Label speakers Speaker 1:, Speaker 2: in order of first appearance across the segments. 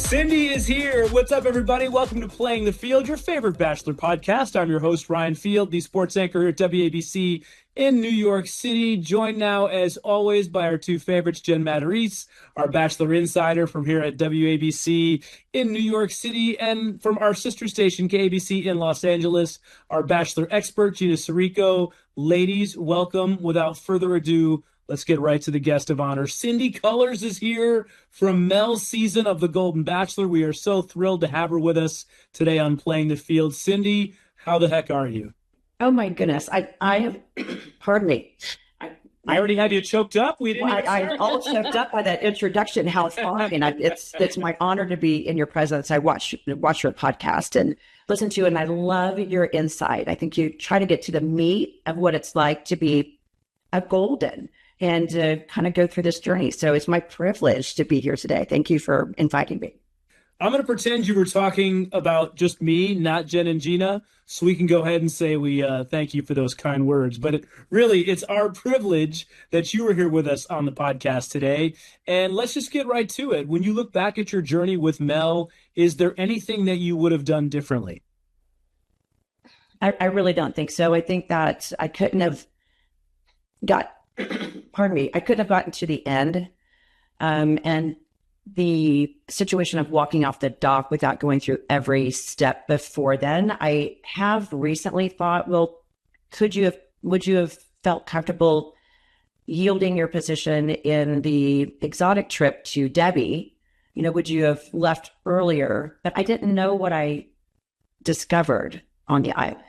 Speaker 1: Cindy is here. What's up, everybody? Welcome to Playing the Field, your favorite Bachelor podcast. I'm your host, Ryan Field, the sports anchor here at WABC in New York City. Joined now, as always, by our two favorites, Jen Matarese, our Bachelor insider from here at WABC in New York City, and from our sister station, KABC in Los Angeles, our Bachelor expert, Gina Sirico. Ladies, welcome. Without further ado, let's get right to the guest of honor. Cindy Cullers is here from Mel's season of the Golden Bachelor. We are so thrilled to have her with us today on Playing the Field. Cindy, how the heck are you?
Speaker 2: Oh my goodness. I have, pardon me.
Speaker 1: I already had you choked up.
Speaker 2: I'm all choked up by that introduction. How fine. It's my honor to be in your presence. I watch your podcast and listen to you, and I love your insight. I think you try to get to the meat of what it's like to be a golden and to kind of go through this journey. So it's my privilege to be here today. Thank you for inviting me.
Speaker 1: I'm going to pretend you were talking about just me, not Jen and Gina, so we can go ahead and say we thank you for those kind words. But it's our privilege that you were here with us on the podcast today. And let's just get right to it. When you look back at your journey with Mel, is there anything that you would have done differently?
Speaker 2: I really don't think so. I think that I couldn't have gotten to the end. And the situation of walking off the dock without going through every step before then, I have recently thought, well, would you have felt comfortable yielding your position in the exotic trip to Debbie? You know, would you have left earlier? But I didn't know what I discovered on the island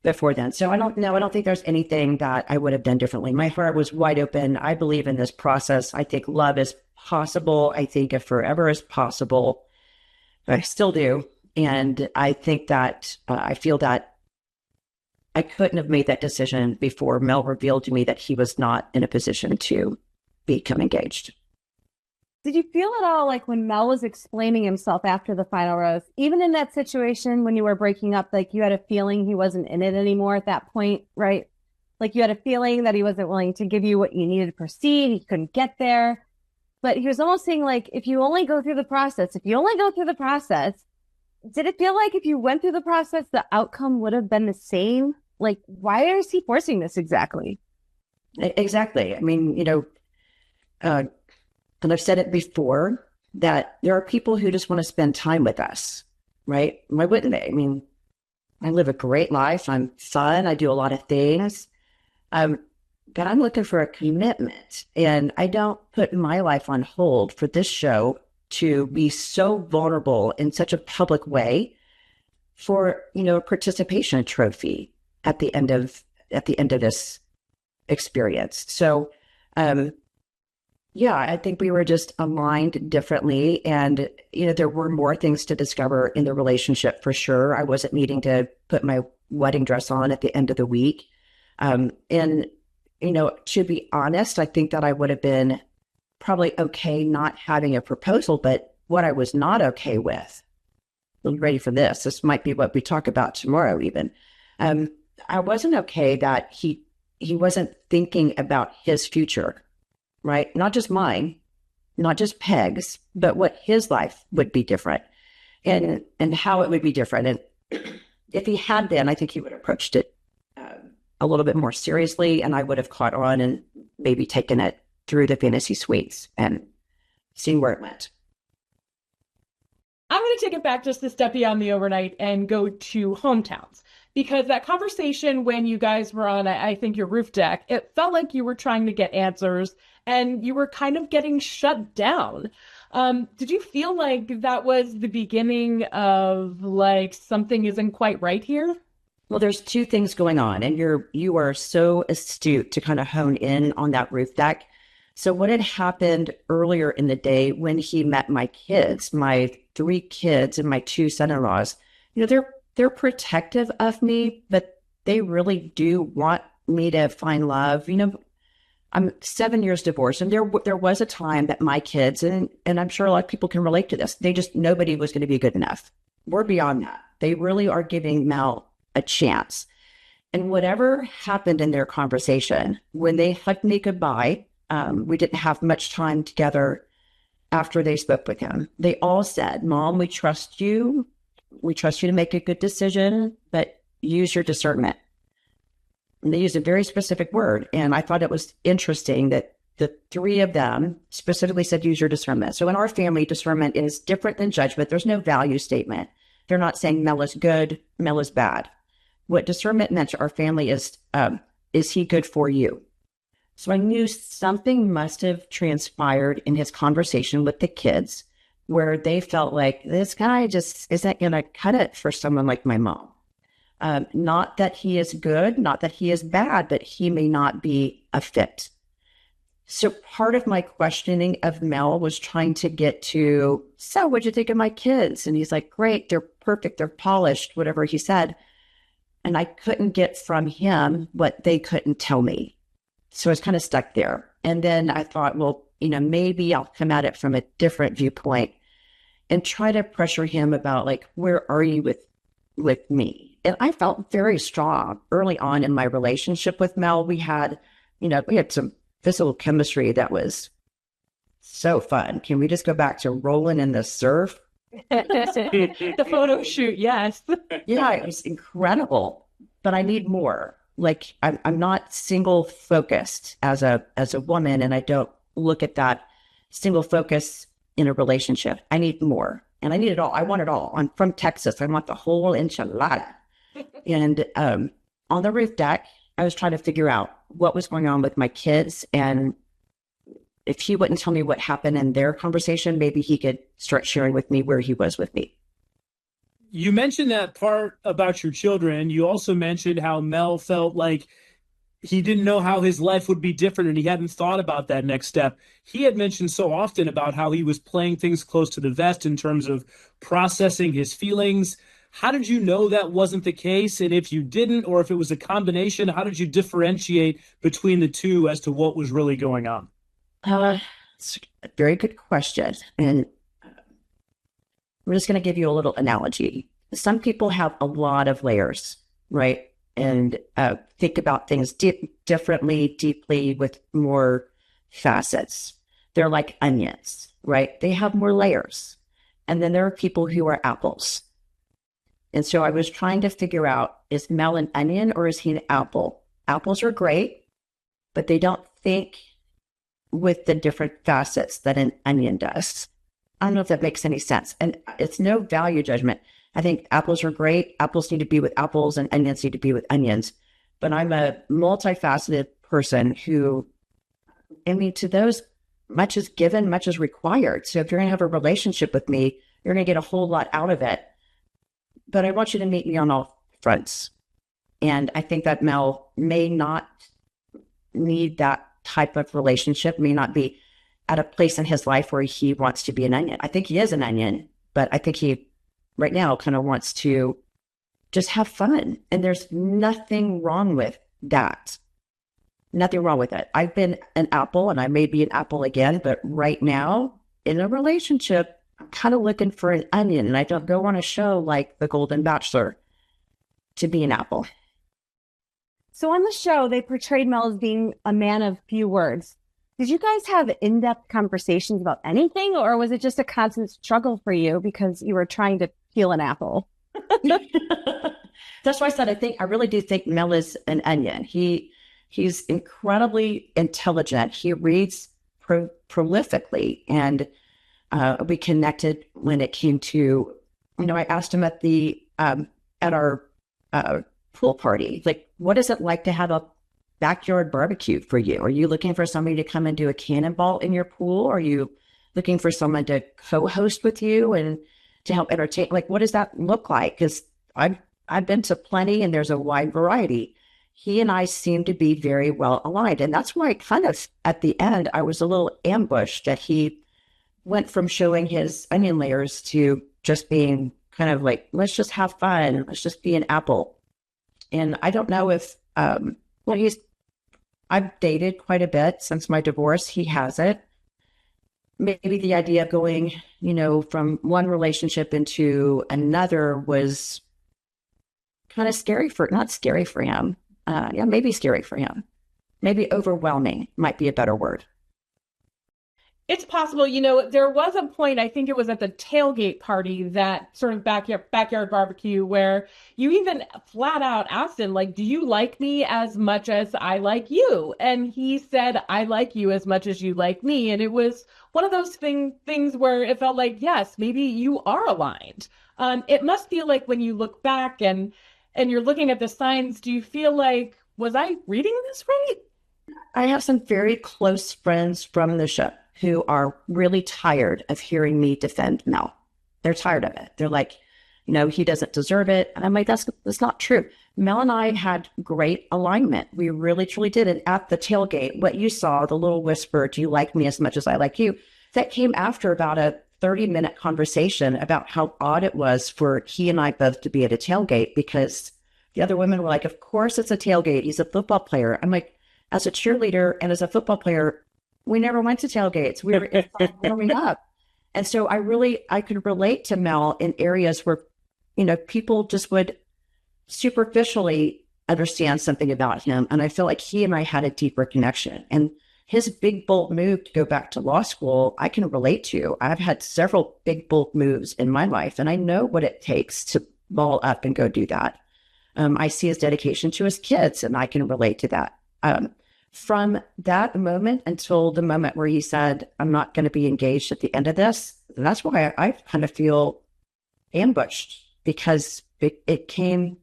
Speaker 2: before then. So I don't know. I don't think there's anything that I would have done differently. My heart was wide open. I believe in this process. I think love is possible. I think if forever is possible, I still do. And I think that I feel that I couldn't have made that decision before Mel revealed to me that he was not in a position to become engaged.
Speaker 3: Did you feel at all like when Mel was explaining himself after the final rose, even in that situation when you were breaking up, like you had a feeling he wasn't in it anymore at that point, right? Like you had a feeling that he wasn't willing to give you what you needed to proceed. He couldn't get there. But he was almost saying, like, if you only go through the process, did it feel like if you went through the process, the outcome would have been the same? Like, why is he forcing this exactly?
Speaker 2: Exactly. I mean, and I've said it before, that there are people who just want to spend time with us, right? Why wouldn't they? I mean, I live a great life. I'm fun. I do a lot of things. But I'm looking for a commitment, and I don't put my life on hold for this show to be so vulnerable in such a public way for, a participation trophy at the end of this experience. So, I think we were just aligned differently, and, there were more things to discover in the relationship for sure. I wasn't needing to put my wedding dress on at the end of the week. To be honest, I think that I would have been probably okay not having a proposal, but what I was not okay with, I'm ready for this. This might be what we talk about tomorrow even. I wasn't okay that he wasn't thinking about his future, right? Not just mine, not just Peg's, but what his life would be different and how it would be different. And if he had been, I think he would have approached it a little bit more seriously, and I would have caught on and maybe taken it through the fantasy suites and seen where it went.
Speaker 4: I'm going to take it back just a step beyond the overnight and go to hometowns, because that conversation when you guys were on, I think, your roof deck, it felt like you were trying to get answers and you were kind of getting shut down. Did you feel like that was the beginning of like something isn't quite right here?
Speaker 2: Well, there's two things going on, and you are so astute to kind of hone in on that roof deck. So what had happened earlier in the day when he met my kids, my 3 kids and my 2 son-in-laws, they're protective of me, but they really do want me to find love. I'm 7 years divorced, and there was a time that my kids, and I'm sure a lot of people can relate to this, nobody was going to be good enough. We're beyond that. They really are giving Mel a chance. And whatever happened in their conversation, when they hugged me goodbye, we didn't have much time together after they spoke with him. They all said, Mom, we trust you. We trust you to make a good decision, but use your discernment. And they used a very specific word. And I thought it was interesting that the three of them specifically said, use your discernment. So in our family, discernment is different than judgment. There's no value statement. They're not saying Mel is good, Mel is bad. What discernment meant to our family is he good for you? So I knew something must have transpired in his conversation with the kids where they felt like this guy just isn't going to cut it for someone like my mom. Not that he is good, not that he is bad, but he may not be a fit. So part of my questioning of Mel was trying to get to, so what'd you think of my kids? And he's like, great, they're perfect, they're polished, whatever he said. And I couldn't get from him what they couldn't tell me. So I was kind of stuck there. And then I thought, well, maybe I'll come at it from a different viewpoint and try to pressure him about like, where are you with me? And I felt very strong early on in my relationship with Mel. We had some physical chemistry that was so fun. Can we just go back to rolling in the surf?
Speaker 4: The photo shoot, yes.
Speaker 2: Yeah, it was incredible, but I need more. Like I'm not single focused as a woman, and I don't look at that single focus in a relationship. I need more, and I need it all. I want it all. I'm from Texas. I want the whole enchilada. And on the roof deck, I was trying to figure out what was going on with my kids, and if he wouldn't tell me what happened in their conversation, maybe he could start sharing with me where he was with me.
Speaker 1: You mentioned that part about your children. You also mentioned how Mel felt like he didn't know how his life would be different and he hadn't thought about that next step. He had mentioned so often about how he was playing things close to the vest in terms of processing his feelings. How did you know that wasn't the case? And if you didn't, or if it was a combination, how did you differentiate between the two as to what was really going on?
Speaker 2: It's a very good question. And I'm just going to give you a little analogy. Some people have a lot of layers, right? And think about things differently, deeply, with more facets. They're like onions, right? They have more layers. And then there are people who are apples. And so I was trying to figure out, is Mel an onion or is he an apple? Apples are great, but they don't think with the different facets that an onion does. I don't know if that makes any sense. And it's no value judgment. I think apples are great. Apples need to be with apples and onions need to be with onions. But I'm a multifaceted person who, to those, much is given, much is required. So if you're going to have a relationship with me, you're going to get a whole lot out of it. But I want you to meet me on all fronts. And I think that Mel may not need that type of relationship, may not be at a place in his life where he wants to be an onion. I think he is an onion, but I think he right now kind of wants to just have fun. And there's nothing wrong with that. Nothing wrong with it. I've been an apple and I may be an apple again, but right now in a relationship, I'm kind of looking for an onion, and I don't go on a show like the Golden Bachelor to be an apple.
Speaker 3: So on the show, they portrayed Mel as being a man of few words. Did you guys have in-depth conversations about anything, or was it just a constant struggle for you because you were trying to peel an apple?
Speaker 2: That's why I said I really do think Mel is an onion. He's incredibly intelligent. He reads prolifically, and we connected when it came to, I asked him at our pool party, like, what is it like to have a backyard barbecue for you? Are you looking for somebody to come and do a cannonball in your pool? Are you looking for someone to co-host with you and to help entertain? Like, what does that look like? Because I've been to plenty and there's a wide variety. He and I seem to be very well aligned. And that's why kind of at the end, I was a little ambushed that he went from showing his onion layers to just being kind of like, let's just have fun. Let's just be an apple. And I don't know if, I've dated quite a bit since my divorce. He hasn't. Maybe the idea of going, from one relationship into another was kind of not scary for him. Maybe scary for him. Maybe overwhelming might be a better word.
Speaker 4: It's possible. There was a point, I think it was at the tailgate party, that sort of backyard barbecue, where you even flat out asked him, like, do you like me as much as I like you? And he said, I like you as much as you like me. And it was one of those things where it felt like, yes, maybe you are aligned. It must feel like when you look back and you're looking at the signs, do you feel like, was I reading this right?
Speaker 2: I have some very close friends from the show who are really tired of hearing me defend Mel. They're tired of it. They're like, he doesn't deserve it. And I'm like, that's not true. Mel and I had great alignment. We really, truly did. And at the tailgate, what you saw, the little whisper, do you like me as much as I like you? That came after about a 30-minute conversation about how odd it was for he and I both to be at a tailgate, because the other women were like, of course it's a tailgate. He's a football player. I'm like, as a cheerleader and as a football player, we never went to tailgates. We were growing up. And so I could relate to Mel in areas where, people just would superficially understand something about him. And I feel like he and I had a deeper connection. And his big, bold move to go back to law school, I can relate to. I've had several big, bold moves in my life, and I know what it takes to ball up and go do that. I see his dedication to his kids, and I can relate to that. From that moment until the moment where he said, I'm not going to be engaged at the end of this, that's why I kind of feel ambushed, because it came,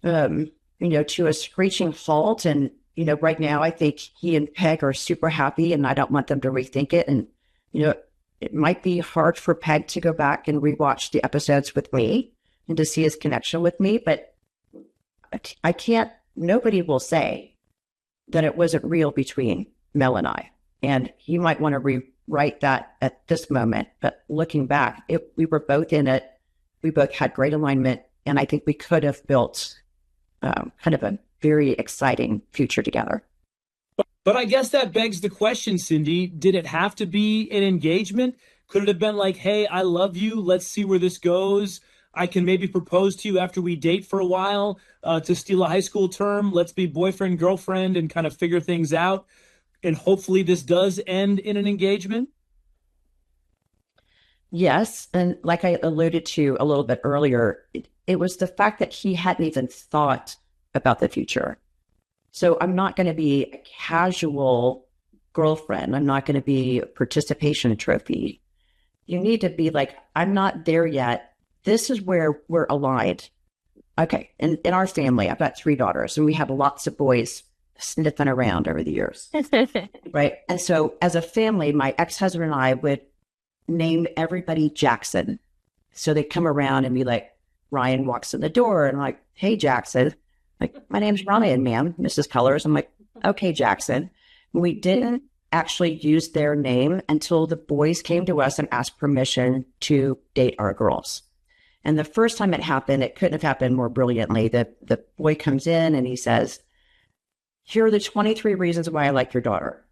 Speaker 2: to a screeching halt. And, right now I think he and Peg are super happy, and I don't want them to rethink it. And, it might be hard for Peg to go back and rewatch the episodes with me and to see his connection with me, but I can't, nobody will say that it wasn't real between Mel and I. And he might want to rewrite that at this moment. But looking back, we were both in it. We both had great alignment. And I think we could have built kind of a very exciting future together.
Speaker 1: But I guess that begs the question, Cindy, did it have to be an engagement? Could it have been like, hey, I love you. Let's see where this goes. I can maybe propose to you after we date for a while, to steal a high school term. Let's be boyfriend, girlfriend, and kind of figure things out. And hopefully this does end in an engagement.
Speaker 2: Yes. And like I alluded to a little bit earlier, it was the fact that he hadn't even thought about the future. So I'm not going to be a casual girlfriend. I'm not going to be a participation trophy. You need to be like, I'm not there yet. This is where we're aligned. Okay. And in our family, I've got 3 daughters, and we have lots of boys sniffing around over the years. Right. And so as a family, my ex-husband and I would name everybody Jackson. So they come around and be like, Ryan walks in the door and I'm like, hey, Jackson. Like, my name's Ryan, ma'am, Mrs. Cullers. I'm like, okay, Jackson. We didn't actually use their name until the boys came to us and asked permission to date our girls. And the first time it happened, it couldn't have happened more brilliantly. The boy comes in and he says, here are the 23 reasons why I like your daughter.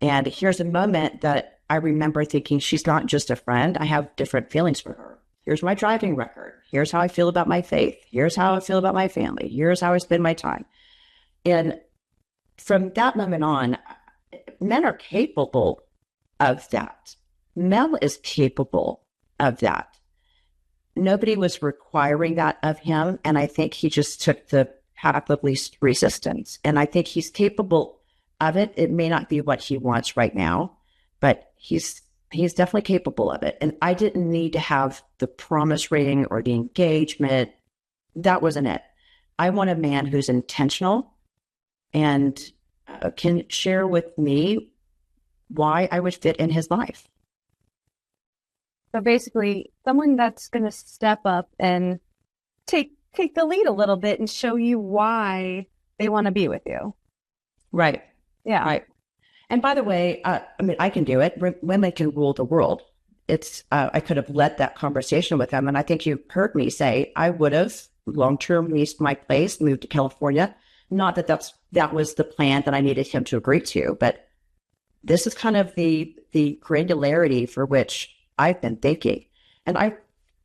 Speaker 2: And here's a moment that I remember thinking, she's not just a friend. I have different feelings for her. Here's my driving record. Here's how I feel about my faith. Here's how I feel about my family. Here's how I spend my time. And from that moment on, men are capable of that. Mel is capable of that. Nobody was requiring that of him. And I think he just took the path of least resistance. And I think he's capable of it. It may not be what he wants right now, but he's definitely capable of it. And I didn't need to have the promise ring or the engagement. That wasn't it. I want a man who's intentional and can share with me why I would fit in his life.
Speaker 3: So basically, someone that's going to step up and take the lead a little bit and show you why they want to be with you.
Speaker 2: Right.
Speaker 3: Yeah.
Speaker 2: Right. And by the way, I can do it. Women can rule the world. I could have led that conversation with them. And I think you heard me say I would have long-term leased my place, moved to California. Not that that was the plan that I needed him to agree to, but this is kind of the granularity for which I've been thinking. And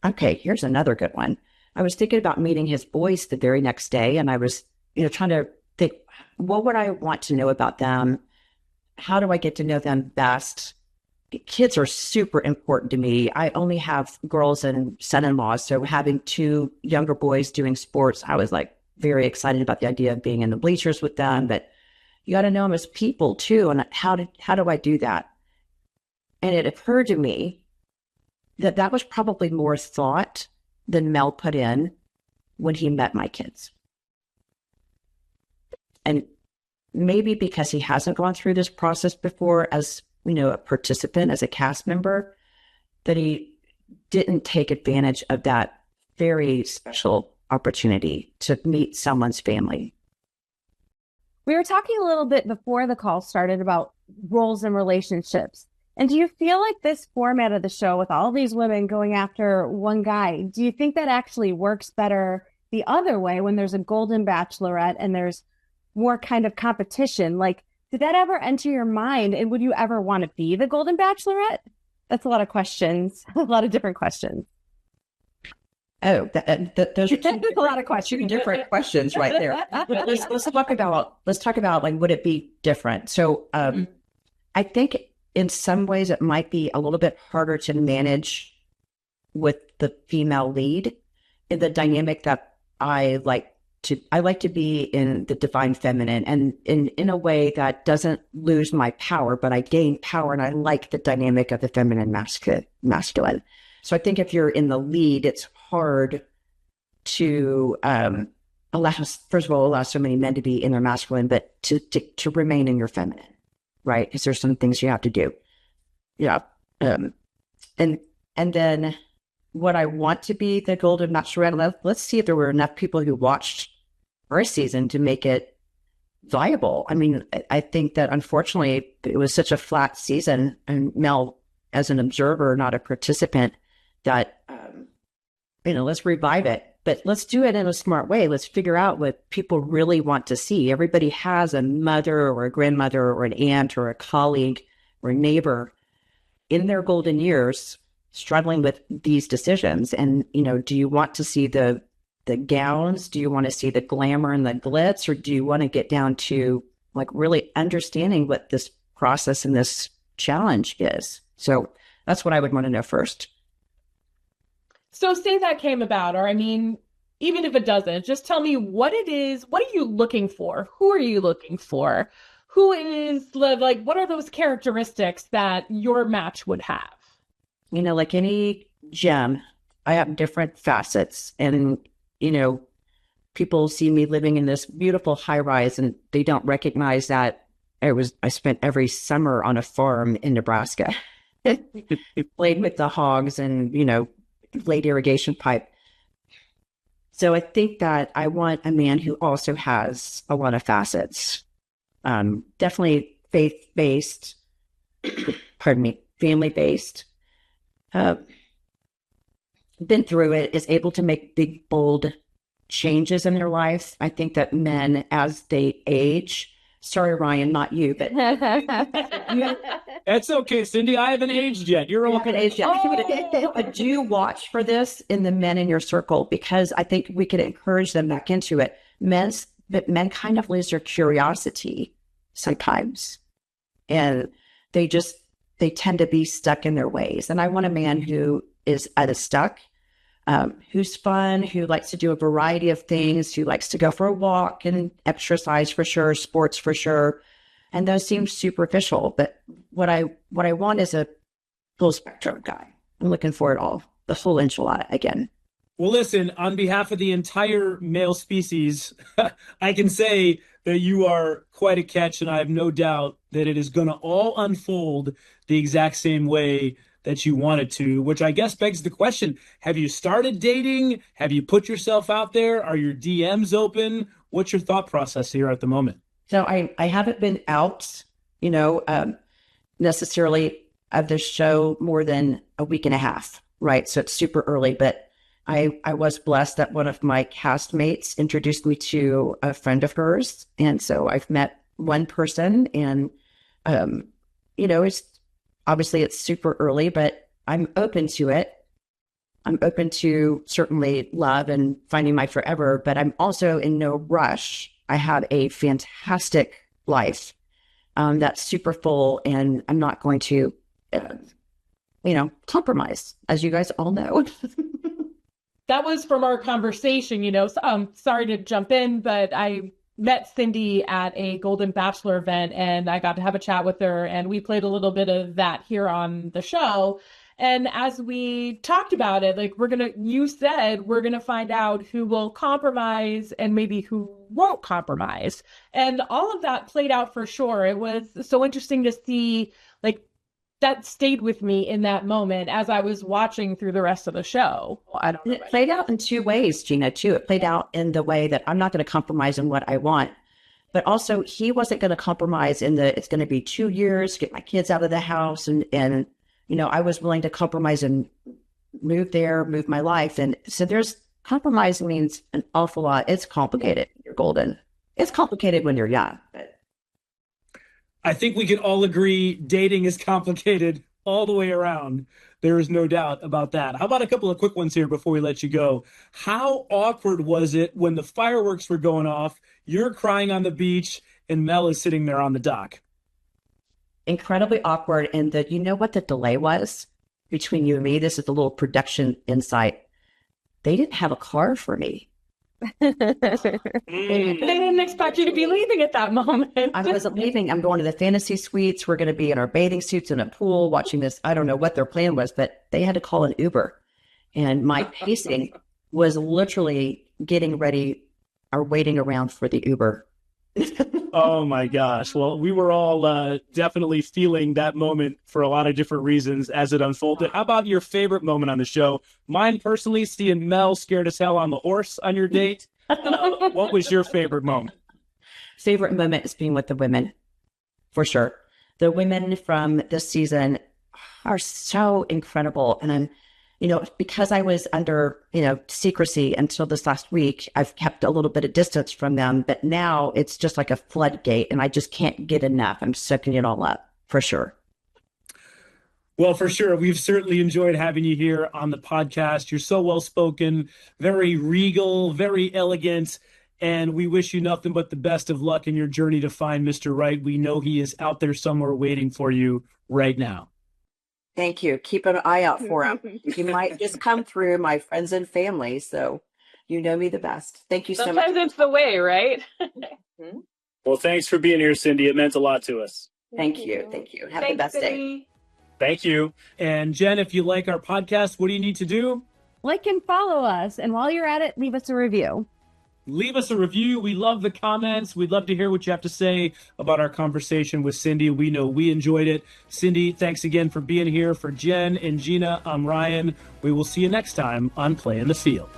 Speaker 2: okay, here's another good one. I was thinking about meeting his boys the very next day, and I was, trying to think, what would I want to know about them? How do I get to know them best? kids are super important to me. I only have girls and son-in-laws, so having two younger boys doing sports, I was like very excited about the idea of being in the bleachers with them. But you got to know them as people too, and how do I do that? And it occurred to me that that was probably more thought than Mel put in when he met my kids. And maybe because he hasn't gone through this process before as, a participant, as a cast member, that he didn't take advantage of that very special opportunity to meet someone's family.
Speaker 3: We were talking a little bit before the call started about roles and relationships. And do you feel like this format of the show with all these women going after one guy, do you think that actually works better the other way when there's a Golden Bachelorette and there's more kind of competition? Like, did that ever enter your mind? And would you ever want to be the Golden Bachelorette? That's a lot of questions, a lot of different questions.
Speaker 2: Oh, those are a lot of questions, two different questions right there. But let's talk about like, would it be different? So I think in some ways it might be a little bit harder to manage with the female lead in the dynamic that I like to be in the divine feminine, and in a way that doesn't lose my power, but I gain power, and I like the dynamic of the feminine masculine. So I think if you're in the lead, it's hard to allow so many men to be in their masculine, but to remain in your feminine, right? Because there's some things you have to do. Yeah. And then what I want to be the Golden Bachelorette, let's see if there were enough people who watched first season to make it viable. I mean, I think that unfortunately it was such a flat season, and Mel, as an observer, not a participant, that, let's revive it, but let's do it in a smart way. Let's figure out what people really want to see. Everybody has a mother or a grandmother or an aunt or a colleague or a neighbor in their golden years struggling with these decisions. And, do you want to see the gowns? Do you want to see the glamour and the glitz? Or do you want to get down to like really understanding what this process and this challenge is? So that's what I would want to know first.
Speaker 4: So say that came about, or even if it doesn't, just tell me what it is. What are you looking for? Who are you looking for? Who is like, what are those characteristics that your match would have?
Speaker 2: Like any gem, I have different facets, and, people see me living in this beautiful high rise and they don't recognize that I spent every summer on a farm in Nebraska, played with the hogs and, laid irrigation pipe. So I think that I want a man who also has a lot of facets. Definitely faith-based, family-based. Been through it, is able to make big, bold changes in their life. I think that men, as they age, sorry, Ryan, not you, but
Speaker 1: that's okay, Cindy. I haven't aged yet. You're okay.
Speaker 2: But do watch for this in the men in your circle, because I think we could encourage them back into it. But men kind of lose their curiosity sometimes, and they tend to be stuck in their ways. And I want a man who is stuck, who's fun, who likes to do a variety of things, who likes to go for a walk and exercise for sure, sports for sure. And those seem superficial, but what I want is a full spectrum guy. I'm looking for it all, the whole enchilada again.
Speaker 1: Well, listen, on behalf of the entire male species, I can say that you are quite a catch, and I have no doubt that it is going to all unfold the exact same way that you want it to, which I guess begs the question, have you started dating? Have you put yourself out there? Are your DMs open? What's your thought process here at the moment?
Speaker 2: So I haven't been out, necessarily of the show more than a week and a half, right? So it's super early, but I was blessed that one of my castmates introduced me to a friend of hers. And so I've met one person, and, it's super early, but I'm open to it. I'm open to certainly love and finding my forever, but I'm also in no rush. I have a fantastic life that's super full, and I'm not going to compromise, as you guys all know.
Speaker 4: That was from our conversation, so, sorry to jump in, but I met Cindy at a Golden Bachelor event and I got to have a chat with her, and we played a little bit of that here on the show. And as we talked about it, like you said, we're going to find out who will compromise and maybe who won't compromise. And all of that played out for sure. It was so interesting to see, like, that stayed with me in that moment as I was watching through the rest of the show.
Speaker 2: It played out in two ways, Gina, too. It played out in the way that I'm not going to compromise in what I want, but also he wasn't going to compromise in it's going to be 2 years, get my kids out of the house. And I was willing to compromise and move my life. And so compromise means an awful lot. It's complicated. You're golden. It's complicated when you're young, but
Speaker 1: I think we can all agree dating is complicated all the way around. There is no doubt about that. How about a couple of quick ones here before we let you go? How awkward was it when the fireworks were going off, you're crying on the beach, and Mel is sitting there on the dock?
Speaker 2: Incredibly awkward. And you know what the delay was between you and me? This is a little production insight. They didn't have a car for me.
Speaker 4: They didn't expect you to be leaving at that moment.
Speaker 2: I wasn't leaving. I'm going to the fantasy suites. We're going to be in our bathing suits in a pool watching this. I don't know what their plan was, but they had to call an Uber. And my pacing was literally getting ready or waiting around for the Uber.
Speaker 1: Oh my gosh. Well, we were all definitely feeling that moment for a lot of different reasons as it unfolded. How about your favorite moment on the show? Mine personally, seeing Mel scared as hell on the horse on your date. What was your favorite moment?
Speaker 2: Favorite moment is being with the women, for sure. The women from this season are so incredible. And I'm, because I was under, secrecy until this last week, I've kept a little bit of distance from them, but now it's just like a floodgate and I just can't get enough. I'm soaking it all up, for sure.
Speaker 1: Well, for sure. We've certainly enjoyed having you here on the podcast. You're so well-spoken, very regal, very elegant, and we wish you nothing but the best of luck in your journey to find Mr. Right. We know he is out there somewhere waiting for you right now.
Speaker 2: Thank you. Keep an eye out for him. He might just come through my friends and family, so you know me the best. Thank you so much.
Speaker 4: Sometimes it's the way, right?
Speaker 1: Well, thanks for being here, Cindy. It meant a lot to us.
Speaker 2: Thank you. Have the best day.
Speaker 1: Thank you. And Jen, if you like our podcast, what do you need to do?
Speaker 3: Like and follow us. And while you're at it, leave us a review.
Speaker 1: Leave us a review. We love the comments. We'd love to hear what you have to say about our conversation with Cindy. We know we enjoyed it. Cindy, thanks again for being here. For Jen and Gina, I'm Ryan. We will see you next time on Play in the Field.